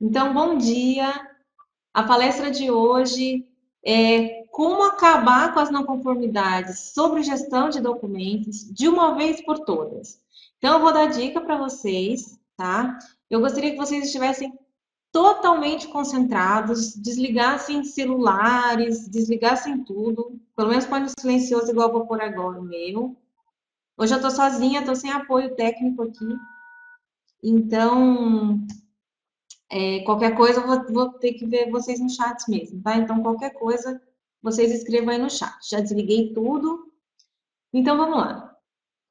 Então, bom dia. A palestra de hoje é como acabar com as não conformidades sobre gestão de documentos de uma vez por todas. Então, eu vou dar dica para vocês, tá? Eu gostaria que vocês estivessem totalmente concentrados, desligassem celulares, desligassem tudo. Pelo menos põe no silencioso, igual eu vou pôr agora o meu. Hoje eu tô sozinha, tô sem apoio técnico aqui. Então, qualquer coisa eu vou ter que ver vocês no chat mesmo, tá? Então, qualquer coisa, vocês escrevam aí no chat. Já desliguei tudo. Então, vamos lá.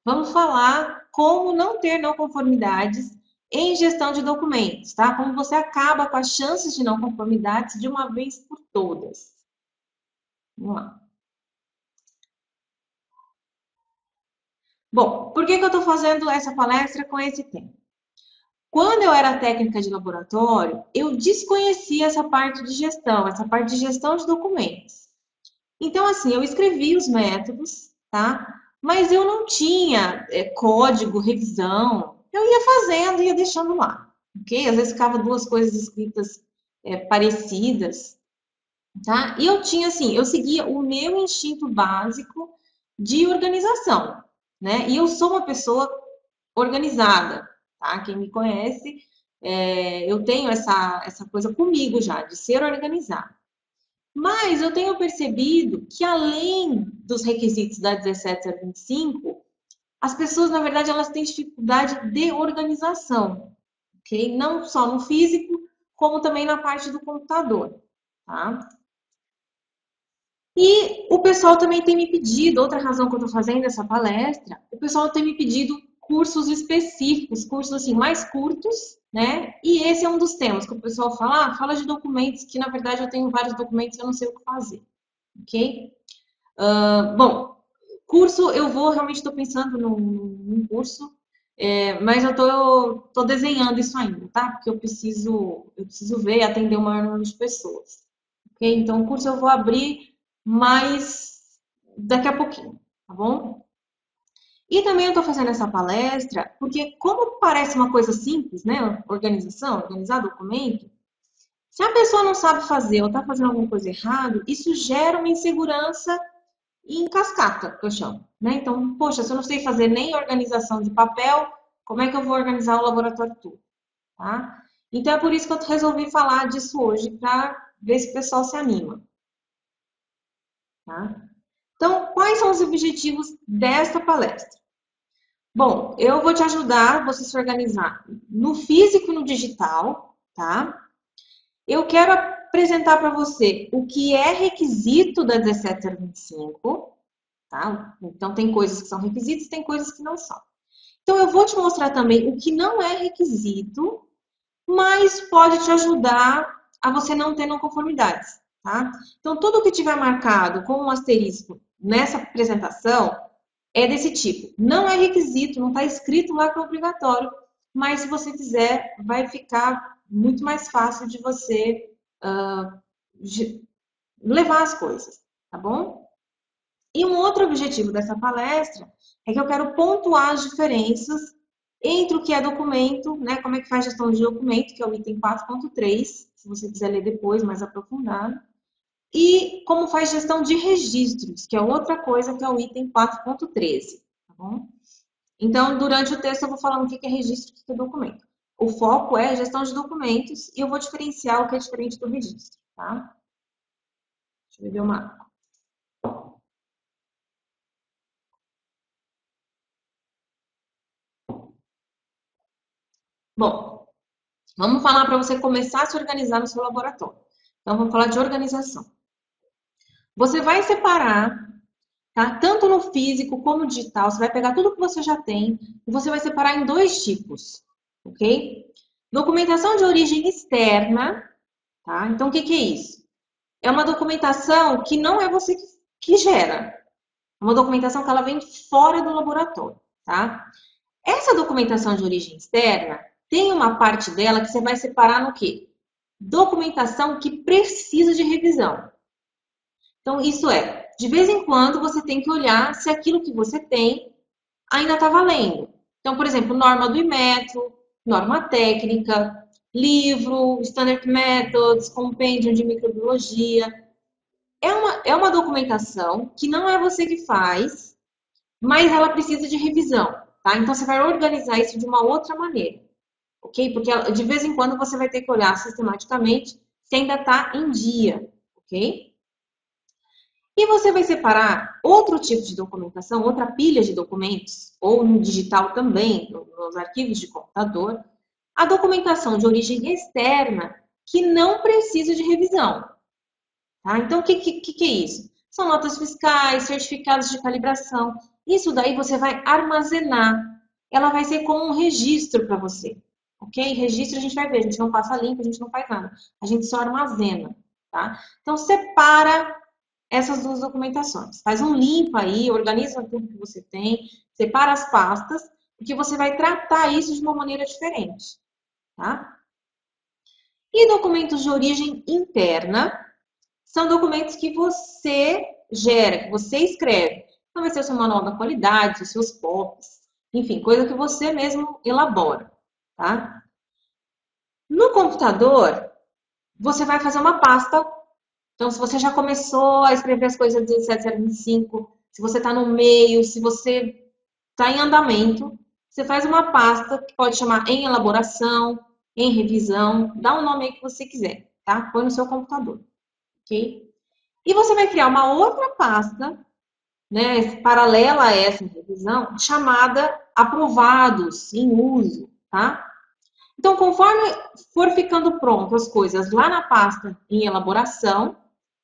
Vamos falar como não ter não conformidades em gestão de documentos, tá? Como você acaba com as chances de não conformidades de uma vez por todas. Vamos lá. Bom, por que eu estou fazendo essa palestra com esse tema? Quando eu era técnica de laboratório, eu desconhecia essa parte de gestão, essa parte de gestão de documentos. Então, assim, eu escrevi os métodos, tá? Mas eu não tinha código, revisão. Eu ia fazendo, ia deixando lá, ok? Às vezes ficava duas coisas escritas parecidas, tá? E eu tinha, assim, eu seguia o meu instinto básico de organização, né? E eu sou uma pessoa organizada, tá? Quem me conhece, eu tenho essa coisa comigo já, de ser organizada. Mas eu tenho percebido que além dos requisitos da 17/25, as pessoas, na verdade, elas têm dificuldade de organização, ok? Não só no físico, como também na parte do computador, tá? E o pessoal também tem me pedido, outra razão que eu estou fazendo essa palestra, o pessoal tem me pedido cursos específicos, cursos assim mais curtos, né? E esse é um dos temas que o pessoal fala, fala de documentos, que na verdade eu tenho vários documentos e eu não sei o que fazer, ok? Bom, curso eu vou, realmente estou pensando num curso, mas eu tô desenhando isso ainda, tá? Porque eu preciso ver e atender o maior número de pessoas, ok? Então o curso eu vou abrir mais daqui a pouquinho, tá bom? E também eu estou fazendo essa palestra porque, como parece uma coisa simples, né? Organização, organizar documento, se a pessoa não sabe fazer ou está fazendo alguma coisa errada, isso gera uma insegurança em cascata, que eu chamo, né? Então, poxa, se eu não sei fazer nem organização de papel, como é que eu vou organizar o laboratório todo, tá? Então, é por isso que eu resolvi falar disso hoje, para ver se o pessoal se anima, tá? Então, quais são os objetivos desta palestra? Bom, eu vou te ajudar você se organizar no físico e no digital, tá? Eu quero apresentar para você o que é requisito da 17/25, tá? Então, tem coisas que são requisitos, tem coisas que não são. Então, eu vou te mostrar também o que não é requisito, mas pode te ajudar a você não ter não conformidades, tá? Então, tudo que tiver marcado com um asterisco nessa apresentação é desse tipo. Não é requisito, não está escrito lá que é obrigatório, mas se você fizer, vai ficar muito mais fácil de você levar as coisas, tá bom? E um outro objetivo dessa palestra é que eu quero pontuar as diferenças entre o que é documento, né? Como é que faz gestão de documento, que é o item 4.3, se você quiser ler depois, mais aprofundado, e como faz gestão de registros, que é outra coisa, que é o item 4.13, tá bom? Então, durante o texto eu vou falando o que é registro e o que é documento. O foco é gestão de documentos e eu vou diferenciar o que é diferente do registro, tá? Deixa eu ver uma. Bom, vamos falar para você começar a se organizar no seu laboratório. Então, vamos falar de organização. Você vai separar, tá? Tanto no físico como no digital, você vai pegar tudo que você já tem e você vai separar em dois tipos, ok? Documentação de origem externa, tá? Então, o que é isso? É uma documentação que não é você que gera. É uma documentação que ela vem fora do laboratório, tá? Essa documentação de origem externa tem uma parte dela que você vai separar no quê? Documentação que precisa de revisão. Então, isso é, de vez em quando você tem que olhar se aquilo que você tem ainda está valendo. Então, por exemplo, norma do Inmetro, norma técnica, livro, Standard Methods, compêndio de microbiologia. É uma documentação que não é você que faz, mas ela precisa de revisão, tá? Então, você vai organizar isso de uma outra maneira, ok? Porque de vez em quando você vai ter que olhar sistematicamente se ainda está em dia, ok? E você vai separar outro tipo de documentação, outra pilha de documentos, ou no digital também, nos arquivos de computador, a documentação de origem externa que não precisa de revisão. Tá? Então, o que é isso? São notas fiscais, certificados de calibração. Isso daí você vai armazenar. Ela vai ser como um registro para você. Ok? Registro a gente vai ver, a gente não passa limpo, a gente não faz nada. A gente só armazena. Tá? Então, separa essas duas documentações. Faz um limpo aí, organiza tudo que você tem, separa as pastas, porque você vai tratar isso de uma maneira diferente. Tá? E documentos de origem interna são documentos que você gera, que você escreve. Então, vai ser o seu manual da qualidade, os seus POPs, enfim, coisa que você mesmo elabora, tá? No computador, você vai fazer uma pasta. Então, se você já começou a escrever as coisas 17025, se você está no meio, se você está em andamento, você faz uma pasta que pode chamar em elaboração, em revisão, dá um nome aí que você quiser, tá? Põe no seu computador, ok? E você vai criar uma outra pasta, né, paralela a essa revisão, chamada aprovados em uso, tá? Então, conforme for ficando pronto as coisas lá na pasta em elaboração,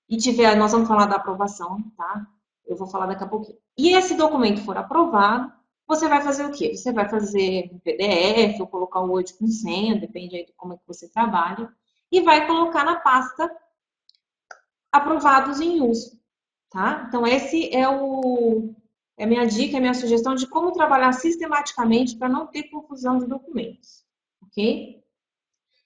e tiver, nós vamos falar da aprovação, tá? Eu vou falar daqui a pouquinho. E esse documento for aprovado, você vai fazer o quê? Você vai fazer um PDF ou colocar o Word com senha, depende aí de como é que você trabalha, e vai colocar na pasta aprovados em uso, tá? Então, esse é a minha dica, a minha sugestão de como trabalhar sistematicamente para não ter confusão de documentos, ok?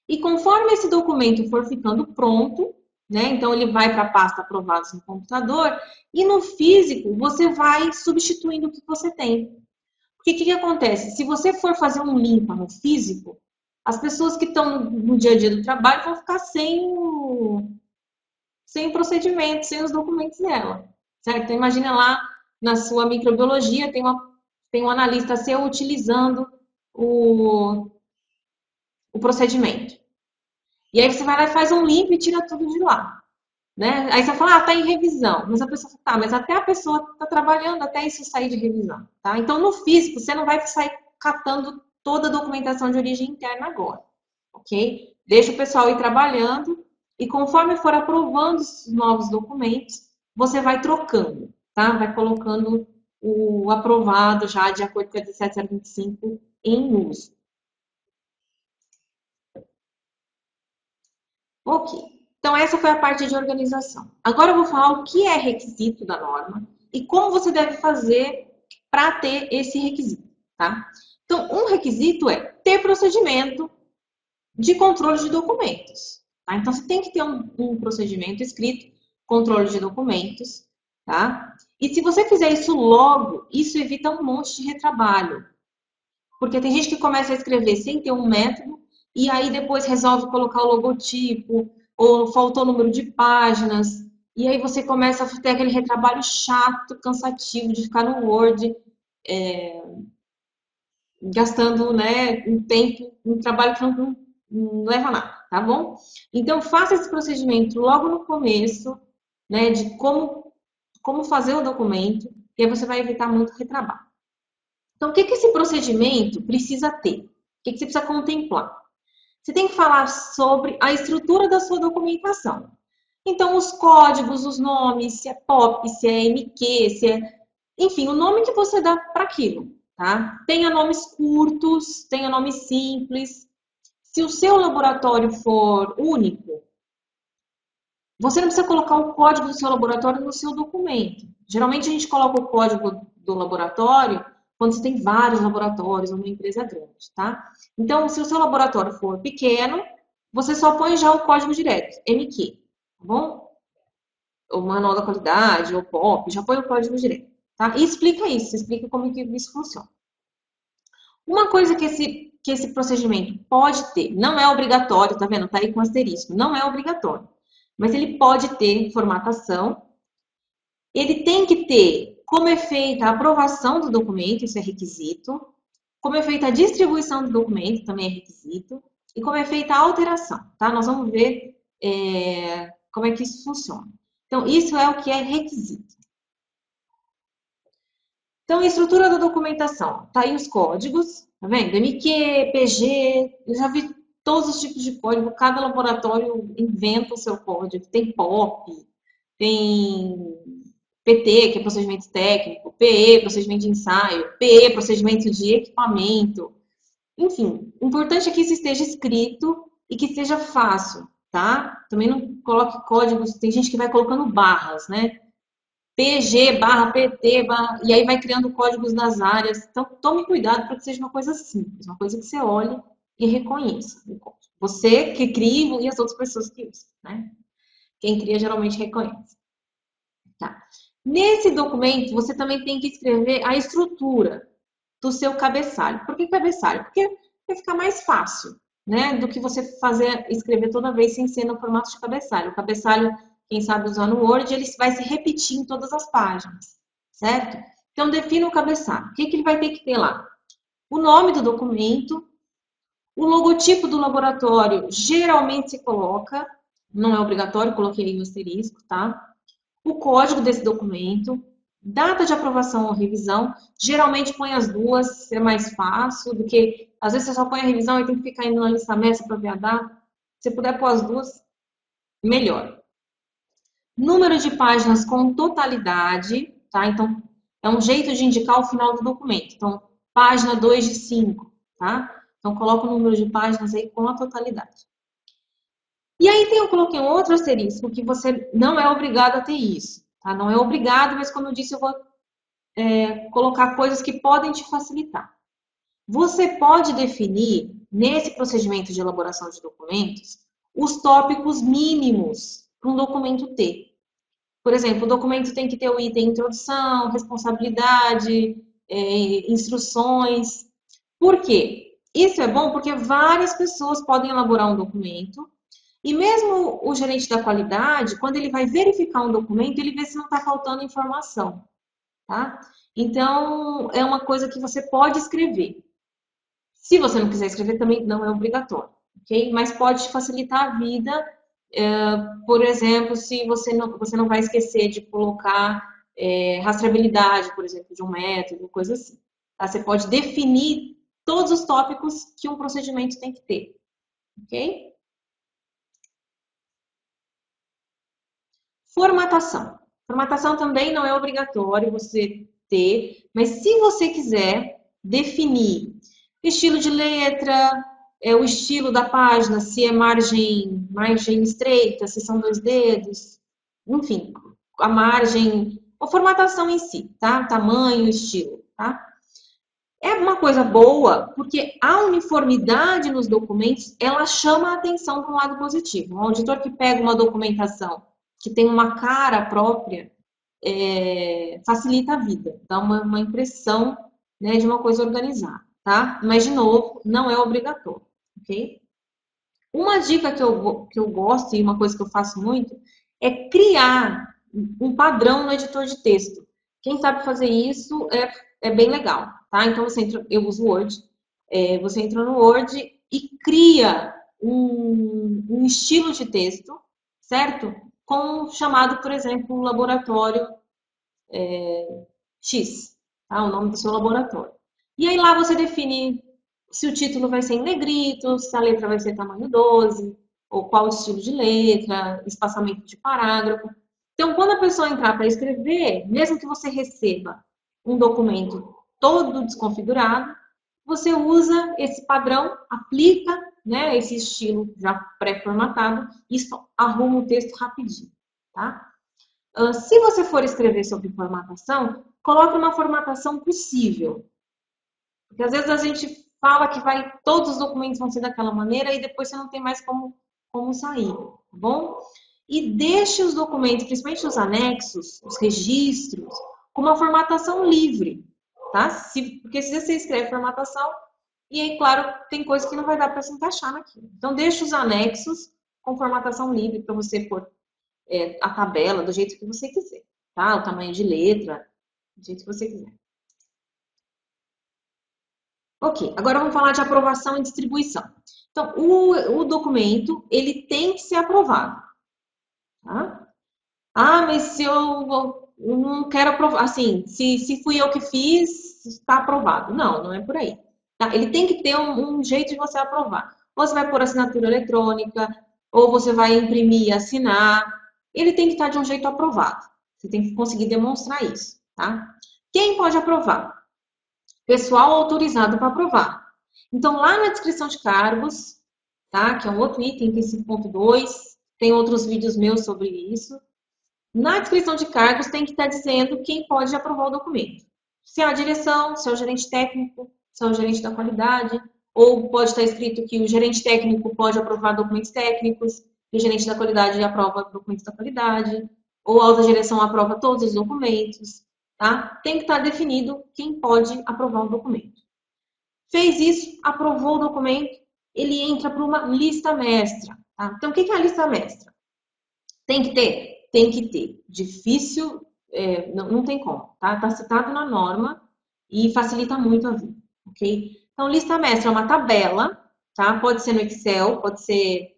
E conforme esse documento for ficando pronto, né? Então, ele vai para a pasta aprovados no computador e no físico você vai substituindo o que você tem. Porque o que acontece? Se você for fazer um limpa no físico, as pessoas que estão no dia a dia do trabalho vão ficar sem o procedimento, sem os documentos dela, certo? Então, imagina lá na sua microbiologia, tem um analista seu utilizando o procedimento. E aí você vai lá e faz um limpo e tira tudo de lá. Né? Aí você fala, tá em revisão. Mas a pessoa fala, tá, mas até a pessoa tá trabalhando até isso sair de revisão. Tá? Então, no físico, você não vai sair catando toda a documentação de origem interna agora. Ok? Deixa o pessoal ir trabalhando e conforme for aprovando os novos documentos, você vai trocando, tá? Vai colocando o aprovado já de acordo com a 17025 em uso. Ok. Então, essa foi a parte de organização. Agora eu vou falar o que é requisito da norma e como você deve fazer para ter esse requisito, tá? Então, um requisito é ter procedimento de controle de documentos, tá? Então, você tem que ter um procedimento escrito, controle de documentos, tá? E se você fizer isso logo, isso evita um monte de retrabalho. Porque tem gente que começa a escrever sem ter um método e aí depois resolve colocar o logotipo ou faltou o número de páginas. E aí você começa a ter aquele retrabalho chato, cansativo de ficar no Word, gastando, né, um tempo, um trabalho que não leva a nada, tá bom? Então, faça esse procedimento logo no começo, né, de como fazer o documento, e aí você vai evitar muito retrabalho. Então, o que esse procedimento precisa ter? O que você precisa contemplar? Você tem que falar sobre a estrutura da sua documentação. Então, os códigos, os nomes, se é POP, se é MQ, se é... Enfim, o nome que você dá para aquilo, tá? Tenha nomes curtos, tenha nomes simples. Se o seu laboratório for único, você não precisa colocar o código do seu laboratório no seu documento. Geralmente, a gente coloca o código do laboratório quando você tem vários laboratórios, uma empresa grande, tá? Então, se o seu laboratório for pequeno, você só põe já o código direto, MQ, tá bom? O manual da qualidade, ou POP, já põe o código direto, tá? E explica isso, explica como que isso funciona. Uma coisa que que esse procedimento pode ter, não é obrigatório, tá vendo? Tá aí com asterisco, não é obrigatório, mas ele pode ter formatação, ele tem que ter como é feita a aprovação do documento, isso é requisito, como é feita a distribuição do documento, também é requisito, e como é feita a alteração, tá? Nós vamos ver como é que isso funciona. Então, isso é o que é requisito. Então, a estrutura da documentação, tá aí os códigos, tá vendo? MQ, PG, eu já vi todos os tipos de código, cada laboratório inventa o seu código. Tem POP, tem PT, que é procedimento técnico, PE, procedimento de ensaio, PE, procedimento de equipamento. Enfim, o importante é que isso esteja escrito e que seja fácil, tá? Também não coloque códigos, tem gente que vai colocando barras, né? PG barra PT, barra, e aí vai criando códigos nas áreas. Então, tome cuidado para que seja uma coisa simples, uma coisa que você olhe e reconheça. Você que cria e as outras pessoas que usam, né? Quem cria geralmente reconhece. Tá. Nesse documento, você também tem que escrever a estrutura do seu cabeçalho. Por que cabeçalho? Porque vai ficar mais fácil, né? Do que você escrever toda vez sem ser no formato de cabeçalho. O cabeçalho, quem sabe usar no Word, ele vai se repetir em todas as páginas, certo? Então, defina o cabeçalho. O que ele vai ter que ter lá? O nome do documento, o logotipo do laboratório, geralmente se coloca, não é obrigatório, coloquei aí o asterisco, tá? O código desse documento, data de aprovação ou revisão, geralmente põe as duas, é mais fácil do que, às vezes você só põe a revisão e tem que ficar indo na lista mestra para ver a data. Se puder pôr as duas, melhor. Número de páginas com totalidade, tá? Então, é um jeito de indicar o final do documento. Então, página 2 de 5, tá? Então, coloca o número de páginas aí com a totalidade. E aí eu coloquei um outro asterisco, que você não é obrigado a ter isso, tá? Não é obrigado, mas como eu disse, eu vou colocar coisas que podem te facilitar. Você pode definir, nesse procedimento de elaboração de documentos, os tópicos mínimos para um documento ter. Por exemplo, o documento tem que ter o item introdução, responsabilidade, instruções. Por quê? Isso é bom porque várias pessoas podem elaborar um documento e mesmo o gerente da qualidade, quando ele vai verificar um documento, ele vê se não está faltando informação, tá? Então, é uma coisa que você pode escrever. Se você não quiser escrever, também não é obrigatório, ok? Mas pode facilitar a vida. Por exemplo, se você não vai esquecer de colocar rastreabilidade, por exemplo, de um método, coisa assim. Tá? Você pode definir todos os tópicos que um procedimento tem que ter, ok? Formatação. Formatação também não é obrigatório você ter, mas se você quiser definir estilo de letra, o estilo da página, se é margem estreita, se são 2 dedos, enfim, a margem, a formatação em si, tá? Tamanho, estilo, tá? É uma coisa boa, porque a uniformidade nos documentos, ela chama a atenção para um lado positivo. Um auditor que pega uma documentação que tem uma cara própria, facilita a vida, dá uma impressão, né, de uma coisa organizada, tá? Mas, de novo, não é obrigatório, ok? Uma dica que eu gosto e uma coisa que eu faço muito é criar um padrão no editor de texto. Quem sabe fazer isso é bem legal, tá? Então, eu uso o Word, você entra no Word e cria um estilo de texto, certo? Com chamado, por exemplo, laboratório X, tá? O nome do seu laboratório. E aí lá você define se o título vai ser em negrito, se a letra vai ser tamanho 12, ou qual estilo de letra, espaçamento de parágrafo. Então, quando a pessoa entrar para escrever, mesmo que você receba um documento todo desconfigurado, você usa esse padrão, aplica, né, esse estilo já pré-formatado, e isso arruma o texto rapidinho, tá? Se você for escrever sobre formatação, coloque uma formatação possível. Porque às vezes a gente fala que todos os documentos vão ser daquela maneira e depois você não tem mais como sair, tá bom? E deixe os documentos, principalmente os anexos, os registros, com uma formatação livre, tá? Porque se você escreve formatação, E aí, claro, tem coisa que não vai dar para se encaixar naquilo. Então, deixa os anexos com formatação livre para você pôr a tabela do jeito que você quiser, tá? O tamanho de letra, do jeito que você quiser. Ok, agora vamos falar de aprovação e distribuição. Então, o documento, ele tem que ser aprovado, tá? Ah, mas se eu não quero aprovar, assim, se fui eu que fiz, está aprovado. Não, não é por aí. Tá? Ele tem que ter um jeito de você aprovar. Ou você vai por assinatura eletrônica, ou você vai imprimir e assinar. Ele tem que estar de um jeito aprovado. Você tem que conseguir demonstrar isso, tá? Quem pode aprovar? Pessoal autorizado para aprovar. Então, lá na descrição de cargos, tá? Que é um outro item, que é 5.2, tem outros vídeos meus sobre isso. Na descrição de cargos tem que estar dizendo quem pode aprovar o documento. Se é a direção, se é o gerente técnico, se é o gerente da qualidade, ou pode estar escrito que o gerente técnico pode aprovar documentos técnicos, que o gerente da qualidade aprova documentos da qualidade, ou a alta direção aprova todos os documentos, tá? Tem que estar definido quem pode aprovar o documento. Fez isso, aprovou o documento, ele entra para uma lista mestra, tá? Então, o que é a lista mestra? Tem que ter? Tem que ter. Difícil, não tem como, tá? Está citado na norma e facilita muito a vida, ok? Então, lista mestra é uma tabela, tá? Pode ser no Excel, pode ser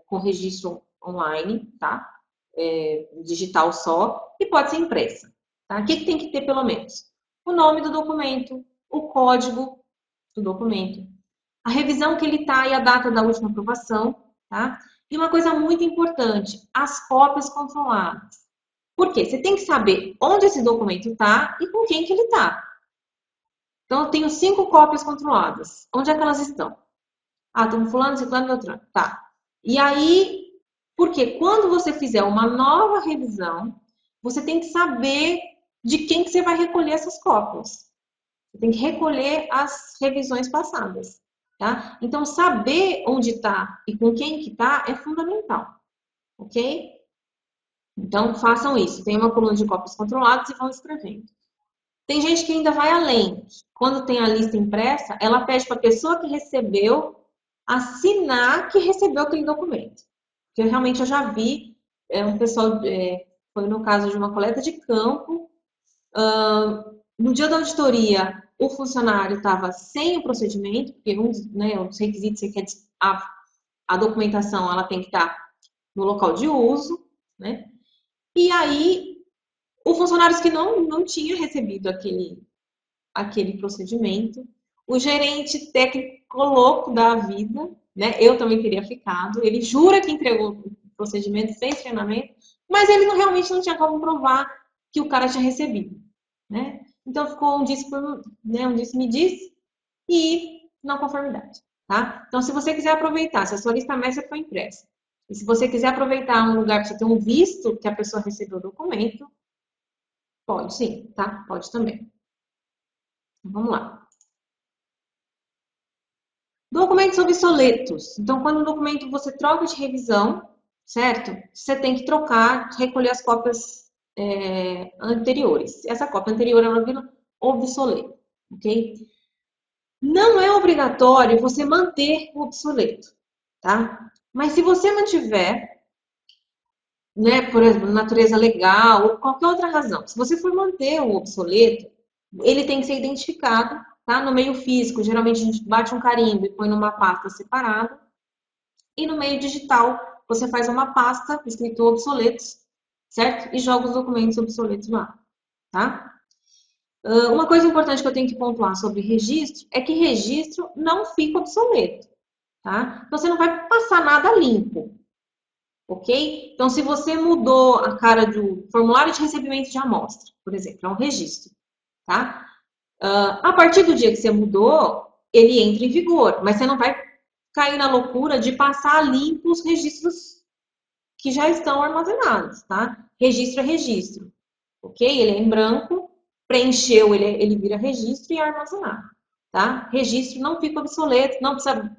com registro online, tá? Digital só, e pode ser impressa, tá? O que tem que ter pelo menos? O nome do documento, o código do documento, a revisão que ele está e a data da última aprovação, tá? E uma coisa muito importante, as cópias controladas. Por quê? Você tem que saber onde esse documento está e com quem que ele está. Então, eu tenho 5 cópias controladas. Onde é que elas estão? Ah, tem fulano, ciclano, beltrano. Tá. E aí, porque quando você fizer uma nova revisão, você tem que saber de quem que você vai recolher essas cópias. Você tem que recolher as revisões passadas. Tá? Então, saber onde está e com quem que está é fundamental, ok? Então, façam isso. Tem uma coluna de cópias controladas e vão escrevendo. Tem gente que ainda vai além. Quando tem a lista impressa, ela pede para a pessoa que recebeu assinar que recebeu aquele documento. Porque realmente eu já vi um pessoal, foi no caso de uma coleta de campo, no dia da auditoria, o funcionário estava sem o procedimento, porque um dos requisitos é que a documentação ela tem que estar no local de uso, né? E aí, o funcionário que não tinha recebido aquele procedimento, o gerente técnico louco da vida, né? Eu também teria ficado, ele jura que entregou o procedimento sem treinamento, mas ele realmente não tinha como provar que o cara tinha recebido, né? Então ficou um disse-me-disse e não conformidade, tá? Então, se você quiser aproveitar, se a sua lista mestra foi impressa, e se você quiser aproveitar um lugar que você tem um visto que a pessoa recebeu o documento, pode sim, tá? Pode também. Então, vamos lá. Documentos obsoletos. Então, quando o documento você troca de revisão, certo? Você tem que trocar, recolher as cópias anteriores. Essa cópia anterior ela vira obsoleta, ok? Não é obrigatório você manter o obsoleto, tá? Mas se você mantiver, né, por exemplo, natureza legal ou qualquer outra razão, se você for manter o obsoleto, ele tem que ser identificado, tá? No meio físico, geralmente a gente bate um carimbo e põe numa pasta separada. E no meio digital, você faz uma pasta escrito obsoletos, certo? E joga os documentos obsoletos lá, tá? Uma coisa importante que eu tenho que pontuar sobre registro é que registro não fica obsoleto, tá? Então, você não vai passar nada limpo, ok? Então, se você mudou a cara do formulário de recebimento de amostra, por exemplo, é um registro, tá? A partir do dia que você mudou, ele entra em vigor, mas você não vai cair na loucura de passar limpo os registros que já estão armazenados, tá? Registro é registro, ok? Ele é em branco, preencheu, ele vira registro e é armazenado, tá? Registro não fica obsoleto, não precisa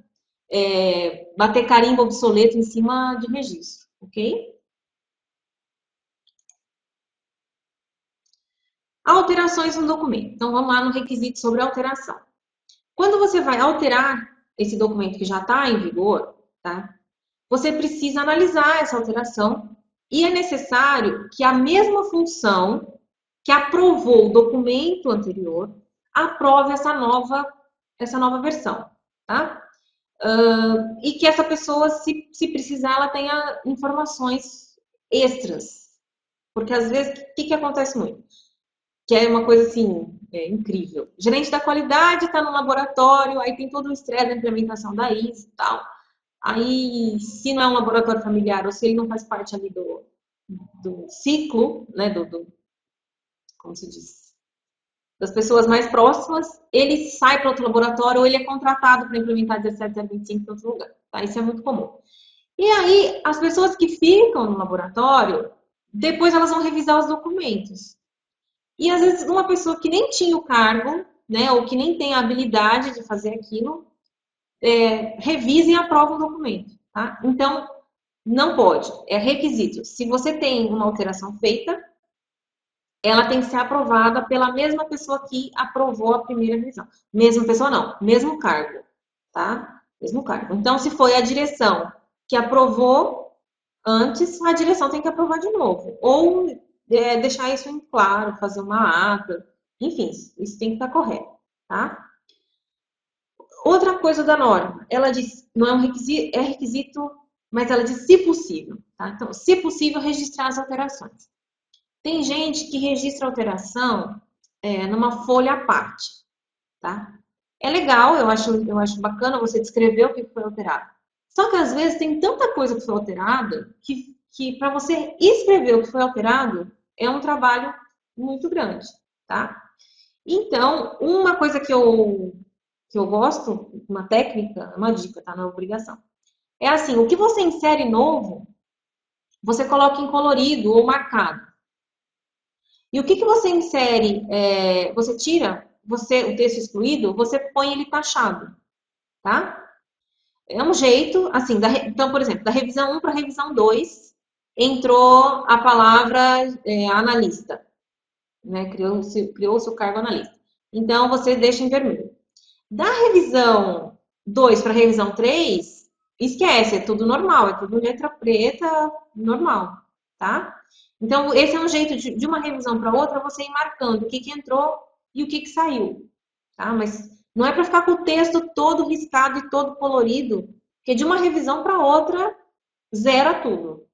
bater carimbo obsoleto em cima de registro, ok? Alterações no documento. Então, vamos lá no requisito sobre alteração. Quando você vai alterar esse documento que já está em vigor, tá? Você precisa analisar essa alteração e é necessário que a mesma função que aprovou o documento anterior aprove essa nova versão, tá? E que essa pessoa, se precisar, ela tenha informações extras. Porque às vezes, o que acontece muito? Que é uma coisa assim, incrível. O gerente da qualidade está no laboratório, aí tem todo o estresse da implementação da ISO e tal. Aí, se não é um laboratório familiar, ou se ele não faz parte ali do ciclo, né, como se diz, das pessoas mais próximas, ele sai para outro laboratório ou ele é contratado para implementar 17025 em outro lugar. Tá? Isso é muito comum. E aí, as pessoas que ficam no laboratório, depois elas vão revisar os documentos. E às vezes uma pessoa que nem tinha o cargo, né, ou que nem tem a habilidade de fazer aquilo, revisa e aprova o documento. Tá? Então, não pode. É requisito. Se você tem uma alteração feita, ela tem que ser aprovada pela mesma pessoa que aprovou a primeira revisão. Mesma pessoa não, mesmo cargo, tá? Mesmo cargo. Então, se foi a direção que aprovou antes, a direção tem que aprovar de novo. Ou deixar isso em claro, fazer uma ata, enfim, isso tem que estar correto, tá? Outra coisa da norma, ela diz, não é um requisito, é requisito, mas ela diz se possível, tá? Então, se possível, registrar as alterações. Tem gente que registra alteração numa folha à parte, tá? É legal, eu acho bacana você descrever o que foi alterado. Só que às vezes tem tanta coisa que foi alterada que para você escrever o que foi alterado é um trabalho muito grande, tá? Então, uma coisa que eu gosto, uma técnica, uma dica, tá? Não é obrigação. É assim, o que você insere novo, você coloca em colorido ou marcado. E o que você insere, você tira, o texto excluído, você põe ele taxado, tá? É um jeito, assim, então, por exemplo, da revisão 1 para a revisão 2, entrou a palavra analista, né? Criou-se o cargo analista. Então, você deixa em vermelho. Da revisão 2 para a revisão 3, esquece, é tudo normal, é tudo letra preta, normal, tá? Então, esse é um jeito de uma revisão para outra, você ir marcando o que entrou e o que saiu, tá? Mas não é para ficar com o texto todo riscado e todo colorido, porque de uma revisão para outra, zera tudo,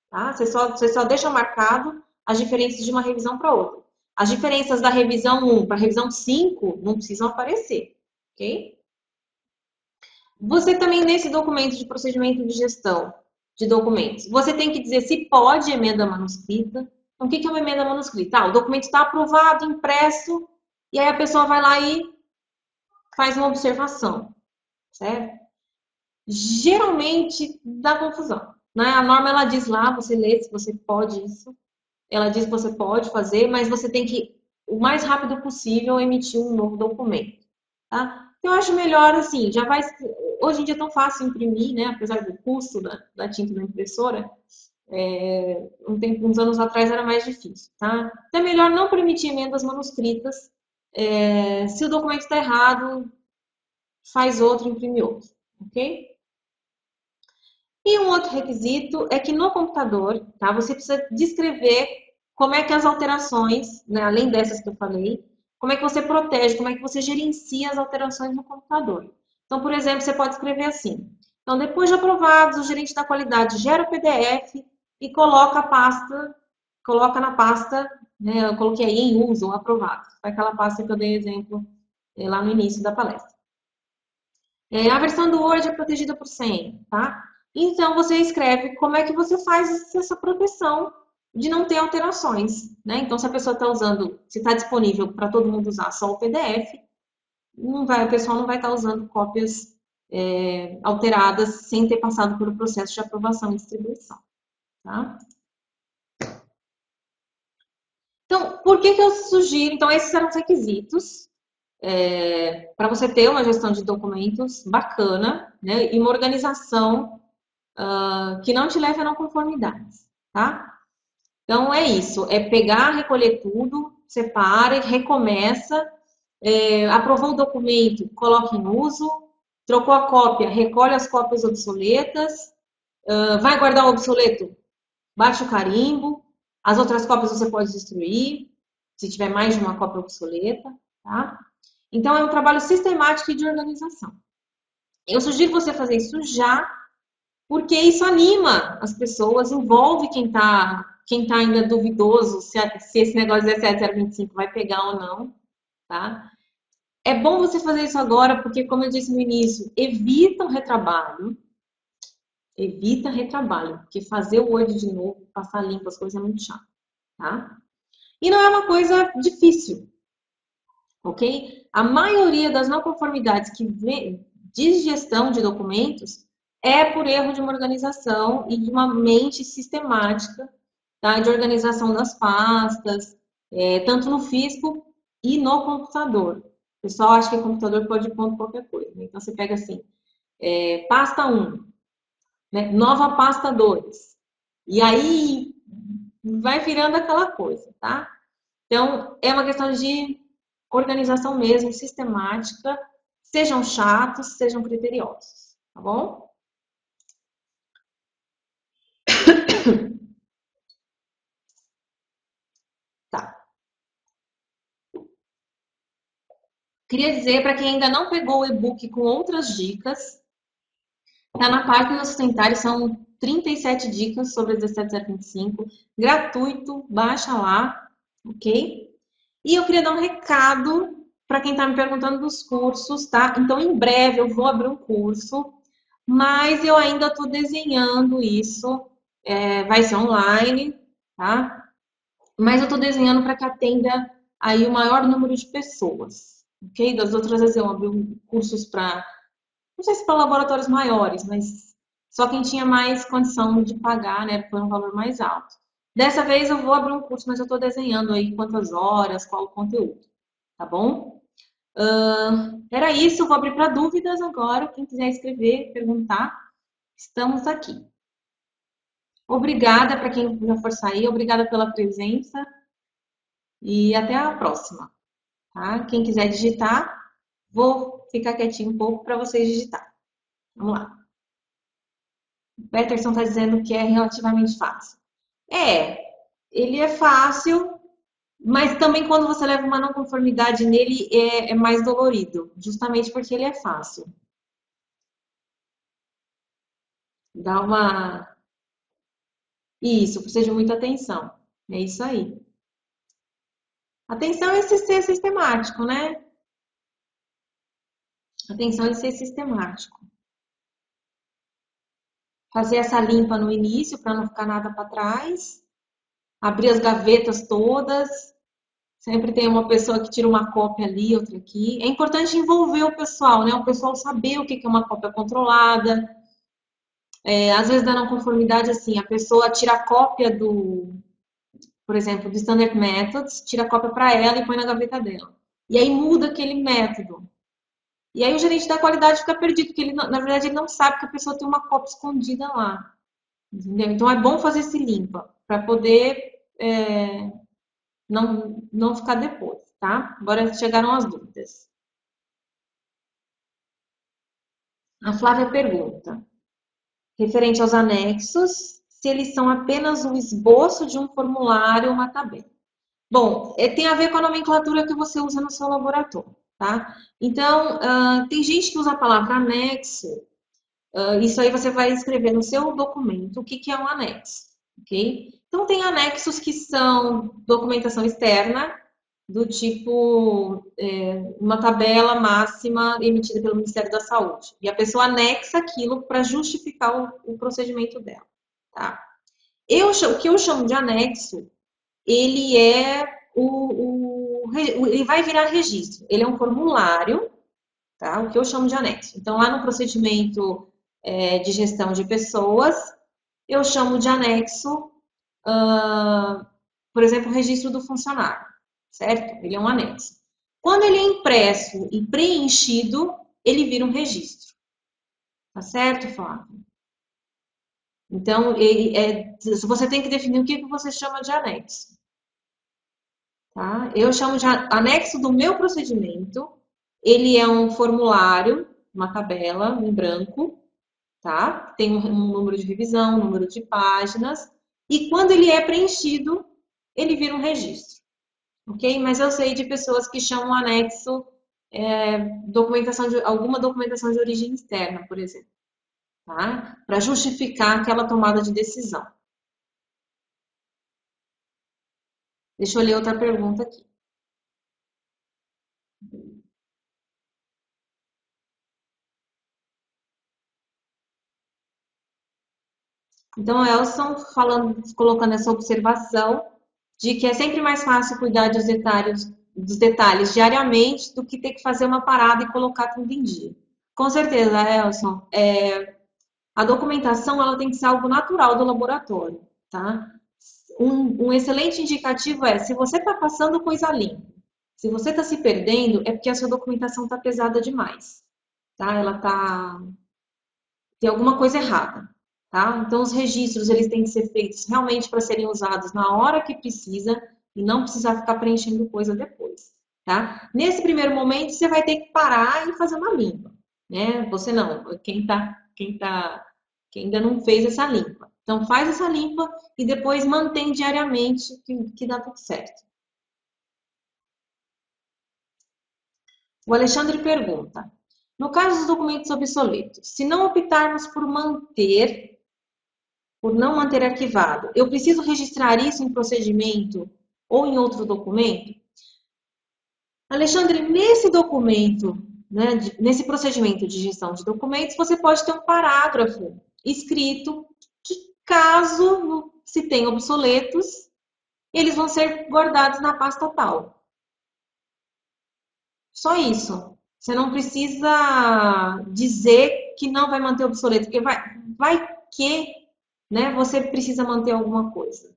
tá? Você só deixa marcado as diferenças de uma revisão para outra. As diferenças da revisão 1 para a revisão 5 não precisam aparecer, ok? Você também, nesse documento de procedimento de gestão de documentos, você tem que dizer se pode emenda manuscrita. Então, o que é uma emenda manuscrita? O documento está aprovado, impresso, e aí a pessoa vai lá e faz uma observação, certo? Geralmente dá confusão, né? A norma, ela diz lá, você lê se você pode isso, ela diz que você pode fazer, mas você tem que, o mais rápido possível, emitir um novo documento, tá? Eu acho melhor, assim, hoje em dia é tão fácil imprimir, né? Apesar do custo da tinta da impressora, uns anos atrás era mais difícil, tá? Então é melhor não permitir emendas manuscritas. Se o documento está errado, faz outro, imprime outro, ok? E um outro requisito é que no computador, tá? Você precisa descrever como é que as alterações, né, além dessas que eu falei, como é que você protege, como é que você gerencia as alterações no computador. Então, por exemplo, você pode escrever assim. Então, depois de aprovados, o gerente da qualidade gera o PDF e coloca na pasta, né, eu coloquei aí em uso ou aprovado. Foi aquela pasta que eu dei exemplo lá no início da palestra. A versão do Word é protegida por senha, tá? Então, você escreve como é que você faz essa proteção de não ter alterações, né? Então, se a pessoa está usando, se está disponível para todo mundo usar só o PDF, o pessoal não vai estar usando cópias alteradas sem ter passado pelo processo de aprovação e distribuição, tá? Então, por que eu sugiro? Então, esses eram os requisitos para você ter uma gestão de documentos bacana, né? E uma organização que não te leve a não conformidades, tá? Então, é isso. É pegar, recolher tudo, separa e recomeça. Aprovou o documento, coloque em uso. Trocou a cópia, recolhe as cópias obsoletas. Vai guardar o obsoleto? Baixa o carimbo. As outras cópias você pode destruir, se tiver mais de uma cópia obsoleta, tá? Então, é um trabalho sistemático e de organização. Eu sugiro você fazer isso já, porque isso anima as pessoas, envolve quem tá ainda duvidoso se esse negócio 17025 vai pegar ou não, tá? É bom você fazer isso agora, porque, como eu disse no início, evita retrabalho, porque fazer o Word de novo, passar limpo as coisas é muito chato, tá? E não é uma coisa difícil, ok? A maioria das não conformidades que vem de gestão de documentos é por erro de uma organização e de uma mente sistemática, tá? De organização das pastas, tanto no físico e no computador. O pessoal acha que o computador pode ir pondo qualquer coisa, né? Então você pega assim, pasta 1, né? Nova pasta 2. E aí vai virando aquela coisa, tá? Então, é uma questão de organização mesmo, sistemática. Sejam chatos, sejam criteriosos, tá bom? Tá. Queria dizer para quem ainda não pegou o e-book com outras dicas, tá na página sustentária, são 37 dicas sobre a 17025, gratuito, baixa lá, ok? E eu queria dar um recado para quem está me perguntando dos cursos, tá? Então, em breve eu vou abrir um curso, mas eu ainda estou desenhando isso, vai ser online, tá? Mas eu estou desenhando para que atenda aí o maior número de pessoas, ok? Das outras vezes eu abri cursos para, não sei se para laboratórios maiores, mas só quem tinha mais condição de pagar, né, por um valor mais alto. Dessa vez eu vou abrir um curso, mas eu estou desenhando aí quantas horas, qual o conteúdo, tá bom? Era isso, vou abrir para dúvidas agora. Quem quiser escrever, perguntar, estamos aqui. Obrigada para quem já for sair, obrigada pela presença e até a próxima. Tá? Quem quiser digitar, vou ficar quietinho um pouco para vocês digitar. Vamos lá. O Peterson está dizendo que é relativamente fácil. Ele é fácil, mas também quando você leva uma não conformidade nele é mais dolorido, justamente porque ele é fácil. Dá uma... Isso, precisa de muita atenção. É isso aí. Atenção é ser sistemático, né? Atenção é ser sistemático. Fazer essa limpa no início para não ficar nada para trás. Abrir as gavetas todas. Sempre tem uma pessoa que tira uma cópia ali, outra aqui. É importante envolver o pessoal, né? O pessoal saber o que é uma cópia controlada. Às vezes, da não conformidade, assim, a pessoa tira a cópia por exemplo, do Standard Methods, tira a cópia para ela e põe na gaveta dela. E aí muda aquele método. E aí o gerente da qualidade fica perdido, porque ele, na verdade ele não sabe que a pessoa tem uma cópia escondida lá. Entendeu? Então é bom fazer esse limpa, para poder não ficar depois, tá? Agora chegaram as dúvidas. A Flávia pergunta, referente aos anexos, se eles são apenas um esboço de um formulário ou uma tabela. Bom, tem a ver com a nomenclatura que você usa no seu laboratório, tá? Então, tem gente que usa a palavra anexo, isso aí você vai escrever no seu documento o que é um anexo, ok? Então, tem anexos que são documentação externa, do tipo uma tabela máxima emitida pelo Ministério da Saúde. E a pessoa anexa aquilo para justificar o procedimento dela, tá? O que eu chamo de anexo, ele ele vai virar registro. Ele é um formulário, tá? O que eu chamo de anexo. Então, lá no procedimento de gestão de pessoas, eu chamo de anexo, por exemplo, o registro do funcionário, certo? Ele é um anexo. Quando ele é impresso e preenchido, ele vira um registro. Tá certo, Flávio? Então, você tem que definir o que você chama de anexo. tá? Eu chamo de anexo do meu procedimento. Ele é um formulário, uma tabela em branco, tá? Tem um número de revisão, um número de páginas. E quando ele é preenchido, ele vira um registro, ok? Mas eu sei de pessoas que chamam anexo alguma documentação de origem externa, por exemplo, tá? Para justificar aquela tomada de decisão. Deixa eu ler outra pergunta aqui. Então, o Elson colocando essa observação de que é sempre mais fácil cuidar dos detalhes diariamente do que ter que fazer uma parada e colocar tudo em dia. Com certeza, Elson. A documentação ela tem que ser algo natural do laboratório, tá? Um excelente indicativo é se você está passando coisa limpa, se você está se perdendo, é porque a sua documentação está pesada demais, tá? Tem alguma coisa errada, tá? Então, os registros, eles têm que ser feitos realmente para serem usados na hora que precisa e não precisar ficar preenchendo coisa depois, tá? Nesse primeiro momento, você vai ter que parar e fazer uma limpa, né? Você não, quem ainda não fez essa limpa. Então, faz essa limpa e depois mantém diariamente que dá tudo certo. O Alexandre pergunta: no caso dos documentos obsoletos, se não optarmos por não manter arquivado, eu preciso registrar isso em procedimento ou em outro documento? Alexandre, nesse documento, né, nesse procedimento de gestão de documentos, você pode ter um parágrafo escrito que, caso se tenha obsoletos, eles vão ser guardados na pasta tal. Só isso. Você não precisa dizer que não vai manter obsoleto, porque vai que, né, você precisa manter alguma coisa.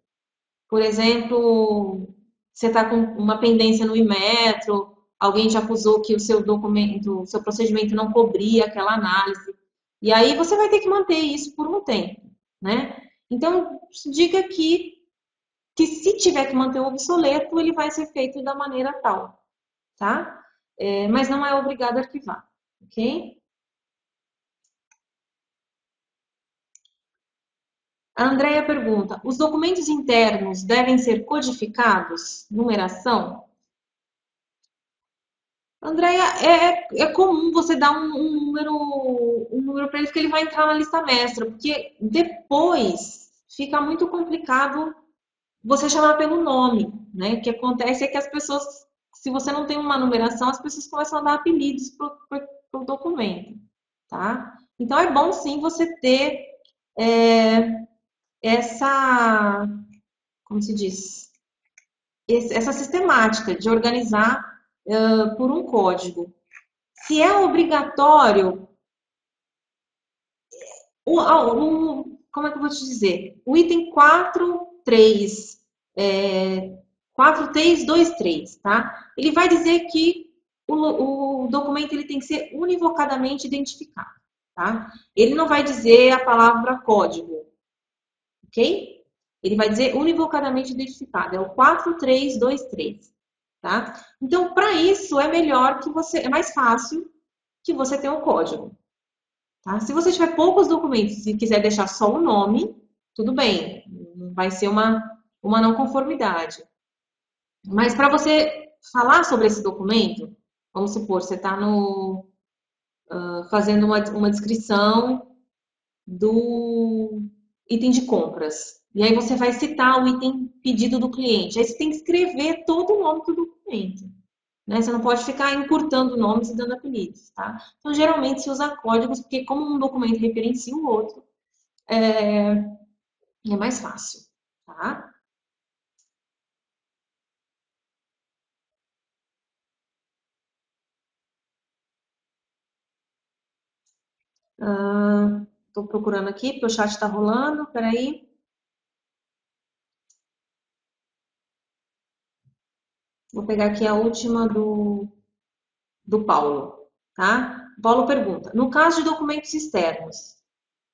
Por exemplo, você está com uma pendência no Inmetro, alguém te acusou que o seu documento, o seu procedimento não cobria aquela análise. E aí você vai ter que manter isso por um tempo, né? Então, diga que se tiver que manter o obsoleto, ele vai ser feito da maneira tal, tá? Mas não é obrigado a arquivar, ok? A Andrea pergunta: os documentos internos devem ser codificados? Numeração? Andréia, é comum você dar um número para ele que ele vai entrar na lista mestra, porque depois fica muito complicado você chamar pelo nome, né? O que acontece é que as pessoas, se você não tem uma numeração, as pessoas começam a dar apelidos para o documento, tá? Então é bom sim você ter essa, como se diz, essa sistemática de organizar por um código. Se é obrigatório, como é que eu vou te dizer? O item 4323, tá? Ele vai dizer que o documento ele tem que ser univocadamente identificado, tá? Ele não vai dizer a palavra código, ok? Ele vai dizer univocadamente identificado, é o 4323. Tá? Então, para isso, é mais fácil que você tenha um código. Tá? Se você tiver poucos documentos e quiser deixar só o nome, tudo bem, vai ser uma não conformidade. Mas para você falar sobre esse documento, vamos supor, você está fazendo uma descrição do item de compras. E aí você vai citar o item pedido do cliente. Aí você tem que escrever todo o nome do documento. Né? Você não pode ficar encurtando nomes e dando apelidos, tá? Então, geralmente se usa códigos, porque como um documento referencia o outro, é mais fácil, tá? Estou procurando aqui, porque o chat está rolando, peraí. Vou pegar aqui a última do Paulo, tá? O Paulo pergunta: no caso de documentos externos,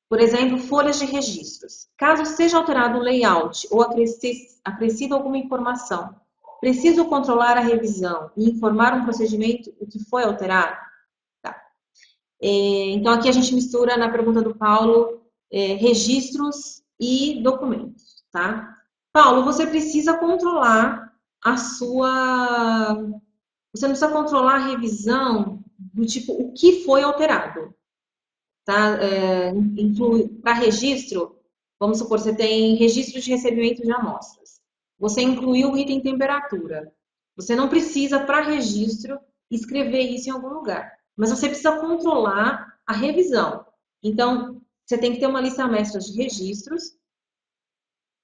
por exemplo, folhas de registros, caso seja alterado o layout ou acrescido alguma informação, Preciso controlar a revisão e informar um procedimento o que foi alterado? Tá. Então, aqui a gente mistura na pergunta do Paulo registros e documentos, tá? Paulo, você precisa controlar a sua... Você não precisa controlar a revisão do tipo o que foi alterado, tá? Para registro, vamos supor, você tem registro de recebimento de amostras. Você incluiu o item temperatura. Você não precisa, para registro, escrever isso em algum lugar. Mas você precisa controlar a revisão. Então, você tem que ter uma lista mestra de registros.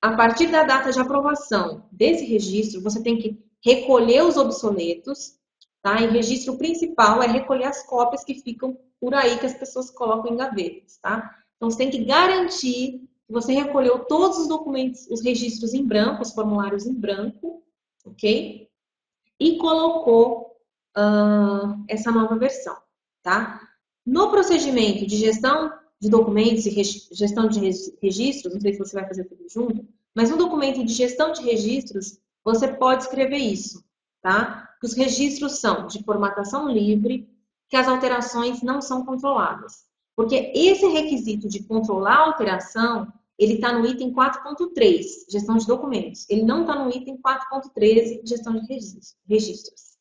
A partir da data de aprovação desse registro, você tem que recolher os obsoletos, tá? E registro principal é recolher as cópias que ficam por aí, que as pessoas colocam em gavetas, tá? Então, você tem que garantir que você recolheu todos os documentos, os registros em branco, os formulários em branco, ok? E colocou essa nova versão, tá? No procedimento de gestão de documentos e gestão de registros, não sei se você vai fazer tudo junto, mas no documento de gestão de registros, você pode escrever isso, tá? Os registros são de formatação livre, que as alterações não são controladas. Porque esse requisito de controlar a alteração, ele está no item 4.3, gestão de documentos. Ele não está no item 4.13, gestão de registros.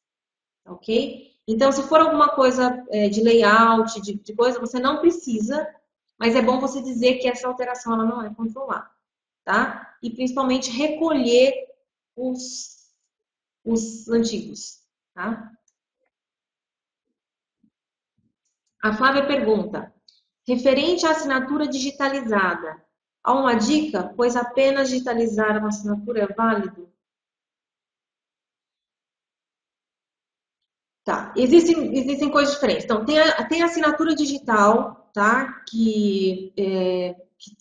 Ok? Então, se for alguma coisa de layout, de coisa, você não precisa, mas é bom você dizer que essa alteração ela não é controlada, tá? E principalmente recolher os antigos, tá? A Flávia pergunta, referente à assinatura digitalizada, há uma dica, pois apenas digitalizar uma assinatura é válido? Tá, existem coisas diferentes. Então, tem a assinatura digital, tá? Que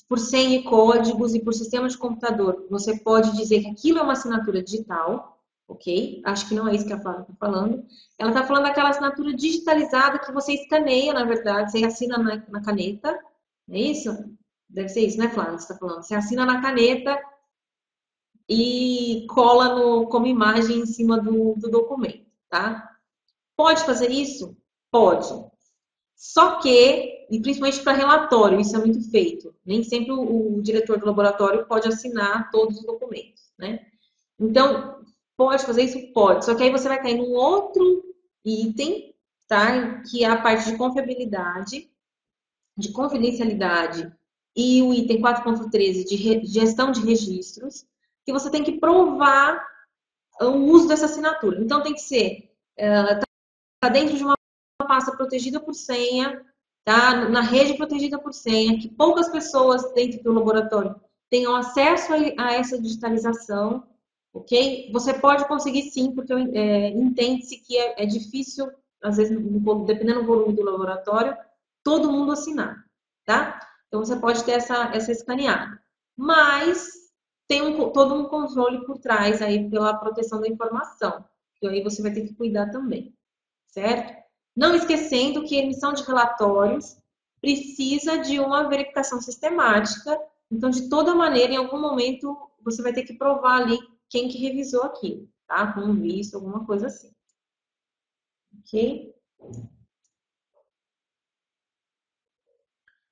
por senha e códigos e por sistema de computador, você pode dizer que aquilo é uma assinatura digital, ok? Acho que não é isso que a Flávia está falando. Ela está falando daquela assinatura digitalizada que você escaneia, na verdade, você assina na caneta, não é isso? Deve ser isso, né, Flávia? Você está falando. Você assina na caneta e cola como imagem em cima do documento, tá? Pode fazer isso? Pode. Só que, e principalmente para relatório, isso é muito feito. Nem sempre o diretor do laboratório pode assinar todos os documentos, né? Então, pode fazer isso? Pode. Só que aí você vai cair num outro item, tá? Que é a parte de confiabilidade, de confidencialidade e o item 4.13 de gestão de registros, que você tem que provar o uso dessa assinatura. Então, tem que ser... Está dentro de uma pasta protegida por senha, tá? Na rede protegida por senha, que poucas pessoas dentro do laboratório tenham acesso a essa digitalização, ok? Você pode conseguir sim, porque entende-se que é difícil, às vezes, dependendo do volume do laboratório, todo mundo assinar, tá? Então, você pode ter essa escaneada. Mas tem todo um controle por trás aí pela proteção da informação, que aí você vai ter que cuidar também. Certo? Não esquecendo que a emissão de relatórios precisa de uma verificação sistemática. Então, de toda maneira, em algum momento, você vai ter que provar ali quem que revisou aquilo, tá? Com um visto, alguma coisa assim. Ok?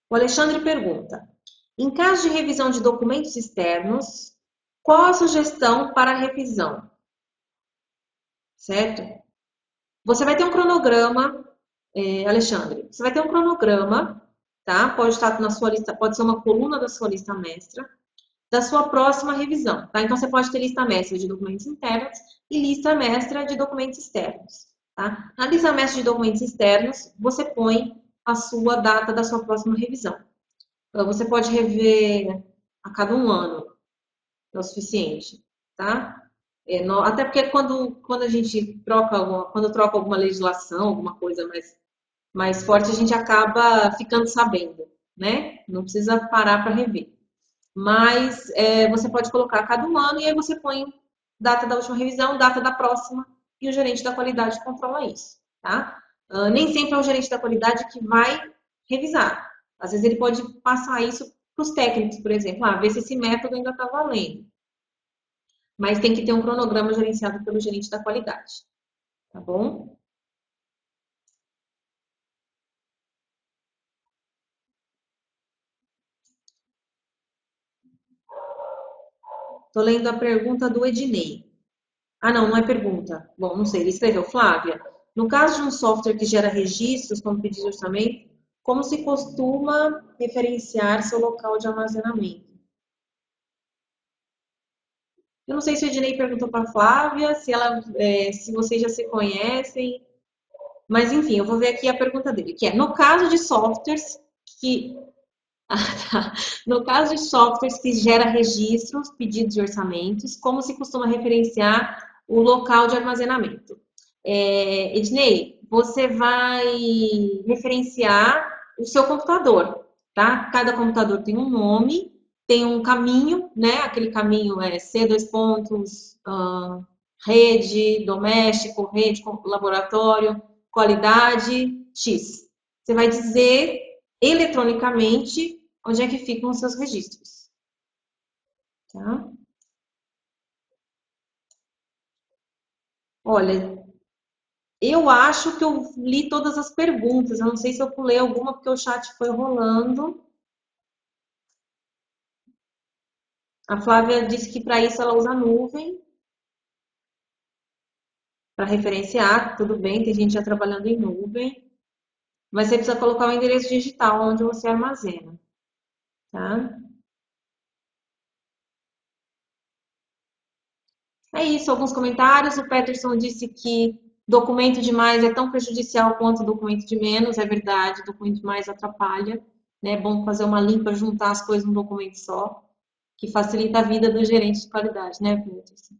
O Alexandre pergunta, em caso de revisão de documentos externos, qual a sugestão para a revisão? Certo? Você vai ter um cronograma, Alexandre, você vai ter um cronograma, tá? Pode estar na sua lista, pode ser uma coluna da sua lista mestra, da sua próxima revisão, tá? Então, você pode ter lista mestra de documentos internos e lista mestra de documentos externos, tá? Na lista mestra de documentos externos, você põe a sua data da sua próxima revisão. Então, você pode rever a cada um ano, é o suficiente, tá? Até porque quando a gente troca alguma legislação, alguma coisa mais forte, a gente acaba ficando sabendo, né? Não precisa parar para rever. Mas você pode colocar a cada um ano e aí você põe data da última revisão, data da próxima e o gerente da qualidade controla isso, tá? Nem sempre é o gerente da qualidade que vai revisar. Às vezes ele pode passar isso para os técnicos, por exemplo, ver se esse método ainda está valendo. mas tem que ter um cronograma gerenciado pelo gerente da qualidade, tá bom? Tô lendo a pergunta do Ednei. Ah, não, não é pergunta. Bom, não sei, ele escreveu, Flávia. No caso de um software que gera registros como pedido de orçamento, como se costuma referenciar seu local de armazenamento? Eu não sei se o Ednei perguntou para a Flávia, se vocês já se conhecem, mas enfim, eu vou ver aqui a pergunta dele, que é, no caso de softwares que no caso de softwares que gera registros, pedidos de orçamentos, como se costuma referenciar o local de armazenamento? Ednei, você vai referenciar o seu computador, tá? Cada computador tem um nome, tem um caminho, né? Aquele caminho é C, dois pontos, rede, doméstico, rede, laboratório, qualidade, X. Você vai dizer eletronicamente onde é que ficam os seus registros, tá? Olha, eu acho que eu li todas as perguntas. Eu não sei se eu pulei alguma porque o chat foi rolando. A Flávia disse que para isso ela usa a nuvem para referenciar. Tudo bem, tem gente já trabalhando em nuvem. Mas você precisa colocar o endereço digital onde você armazena, tá? É isso, alguns comentários. O Peterson disse que documento demais é tão prejudicial quanto documento de menos. É verdade, documento demais atrapalha. Né? É bom fazer uma limpa, juntar as coisas num documento só, que facilita a vida do gerente de qualidade, né, Peterson?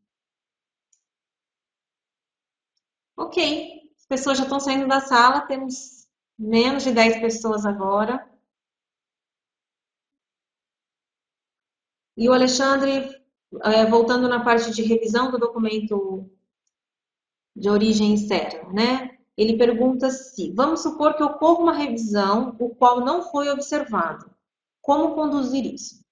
Ok, as pessoas já estão saindo da sala, temos menos de 10 pessoas agora. E o Alexandre, voltando na parte de revisão do documento de origem externa, né? Ele pergunta se, vamos supor que ocorra uma revisão, o qual não foi observado. Como conduzir isso?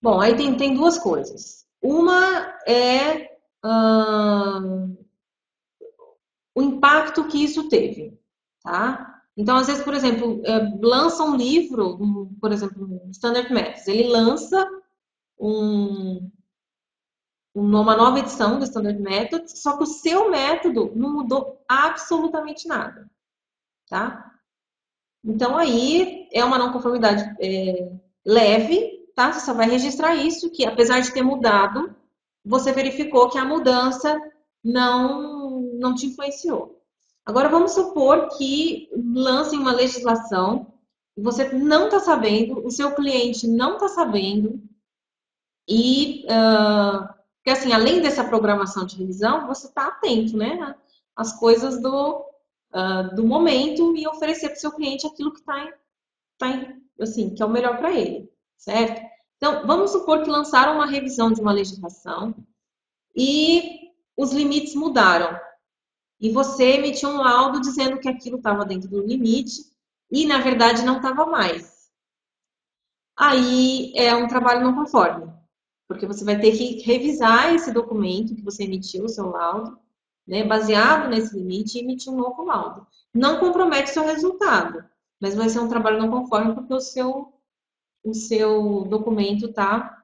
Bom, aí tem duas coisas. Uma é o impacto que isso teve, tá? Então, às vezes, por exemplo, lança um livro, por exemplo, um Standard Maps, ele lança uma nova edição do Standard Method, só que o seu método não mudou absolutamente nada, tá? Então, aí é uma não conformidade leve, tá? Você só vai registrar isso, que apesar de ter mudado, você verificou que a mudança não te influenciou. Agora, vamos supor que lancem uma legislação e você não está sabendo, o seu cliente não está sabendo, e, porque assim, além dessa programação de revisão, você está atento, né? Às coisas do momento e oferecer para o seu cliente aquilo que assim, que é o melhor para ele, certo? Então, vamos supor que lançaram uma revisão de uma legislação e os limites mudaram. E você emitiu um laudo dizendo que aquilo estava dentro do limite e, na verdade, não estava mais. Aí é um trabalho não conforme, porque você vai ter que revisar esse documento que você emitiu, o seu laudo, né, baseado nesse limite, e emitir um novo laudo. Não compromete o seu resultado, mas vai ser um trabalho não conforme porque o seu documento está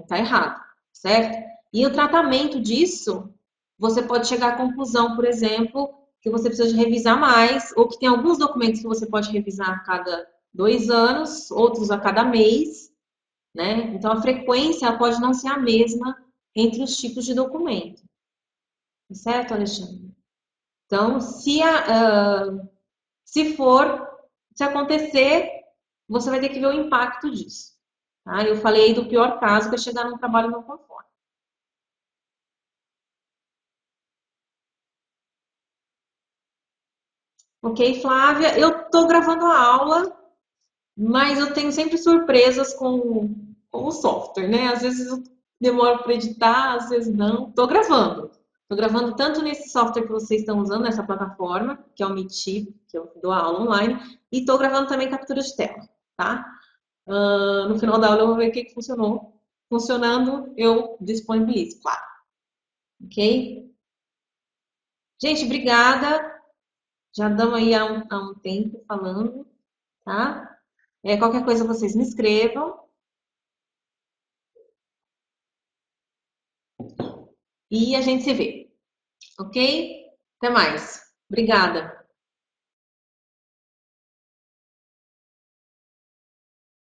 tá errado, certo? E o tratamento disso, você pode chegar à conclusão, por exemplo, que você precisa de revisar mais, ou que tem alguns documentos que você pode revisar a cada 2 anos, outros a cada mês, né? Então, a frequência pode não ser a mesma entre os tipos de documento. Certo, Alexandre? Então, se acontecer, você vai ter que ver o impacto disso. Tá? Eu falei do pior caso, que é chegar num trabalho não conforme. Ok, Flávia? Eu estou gravando a aula, mas eu tenho sempre surpresas com o software, né? Às vezes eu demoro para editar, às vezes não. Estou gravando. Estou gravando tanto nesse software que vocês estão usando, nessa plataforma, que é o Meet, que eu dou a aula online, e estou gravando também captura de tela, tá? No final da aula eu vou ver o que funcionou. Funcionando, eu disponibilizo, claro. Ok? Gente, obrigada. Já damos aí há um tempo falando, tá? Qualquer coisa vocês me escrevam e a gente se vê, ok? Até mais. Obrigada.